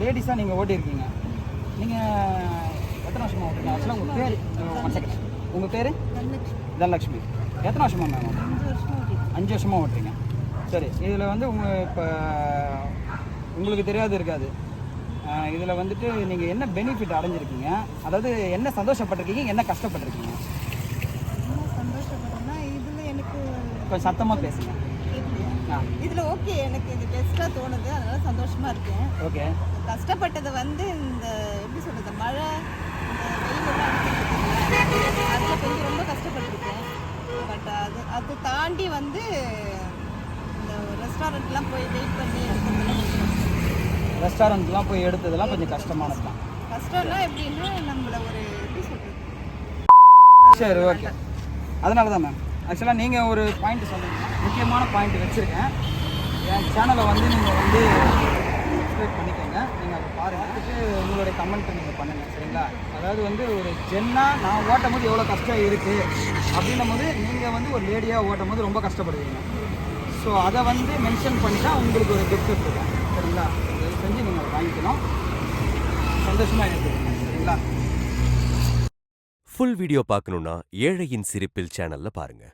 லேடிஸாக நீங்கள் ஓட்டியிருக்கீங்க. நீங்கள் எத்தனை வருஷமாக ஓட்டுறீங்க? ஆக்சுவலாக உங்கள் பேர் ஒன் செகண்ட். உங்கள் பேர்? தனலட்சுமி. எத்தனை வருஷமாக மேம்? 5 வருஷமாக ஓட்டுறீங்க. சரி, இதில் வந்து இப்போ உங்களுக்கு தெரியாது இருக்காது, இதில் வந்துட்டு நீங்கள் என்ன பெனிஃபிட் அடைஞ்சிருக்கீங்க, அதாவது என்ன சந்தோஷப்பட்டிருக்கீங்க, என்ன கஷ்டப்பட்டிருக்கீங்க? சந்தோஷப்பட்டேன்னா இதில் எனக்கு கொஞ்சம் சத்தமாக பேசுங்க. இதில் ஓகே, எனக்கு இது பெஸ்ட்டாக தோணுது, அதனால சந்தோஷமாக இருக்கேன். ஓகே. கஷ்டப்பட்டது வந்து இந்த எப்படி சொல்கிறது, மழை இந்த வெயிலெல்லாம் அதில் கொஞ்சம் ரொம்ப கஷ்டப்பட்டிருக்கேன். பட் அது தாண்டி வந்து இந்த ரெஸ்டாரண்ட்லாம் போய் வெயிட் பண்ணி ரெஸ்டாரண்ட்லாம் போய் எடுத்ததெல்லாம் கொஞ்சம் கஷ்டமானது தான். கஷ்டம்னா எப்படின்னா நம்மளை ஒரு எப்படி சொல்கிறது. சரி, ஓகே. அதனால தான் மேம் ஆக்சுவலாக நீங்கள் ஒரு பாயிண்ட் சொன்னீங்க, முக்கியமான பாயிண்ட் வச்சுருக்கேன். என் சேனலை வந்து நீங்கள் வந்து சப்ஸ்கிரைப் பண்ணிக்கோங்க. நீங்கள் அதை பாருங்கள், உங்களுடைய கமெண்ட்டை நீங்கள் பண்ணுங்கள், சரிங்களா? அதாவது வந்து ஒரு ஜென்னாக நான் ஓட்டும் போது எவ்வளோ கஷ்டம் இருக்குது அப்படின்னும் போது நீங்கள் வந்து ஒரு லேடியாக ஓட்டும் போது ரொம்ப கஷ்டப்படுவீங்க. ஸோ அதை வந்து மென்ஷன் பண்ணி தான் உங்களுக்கு ஒரு கிஃப்ட் இருக்கும், சரிங்களா? அதை செஞ்சு நீங்கள் அதை வாங்கிக்கணும், சந்தோஷமாக எடுத்துக்கணும், சரிங்களா? ஃபுல் வீடியோ பார்க்கணுன்னா ஏழையின் சிரிப்பில் சேனல்ல பாருங்க.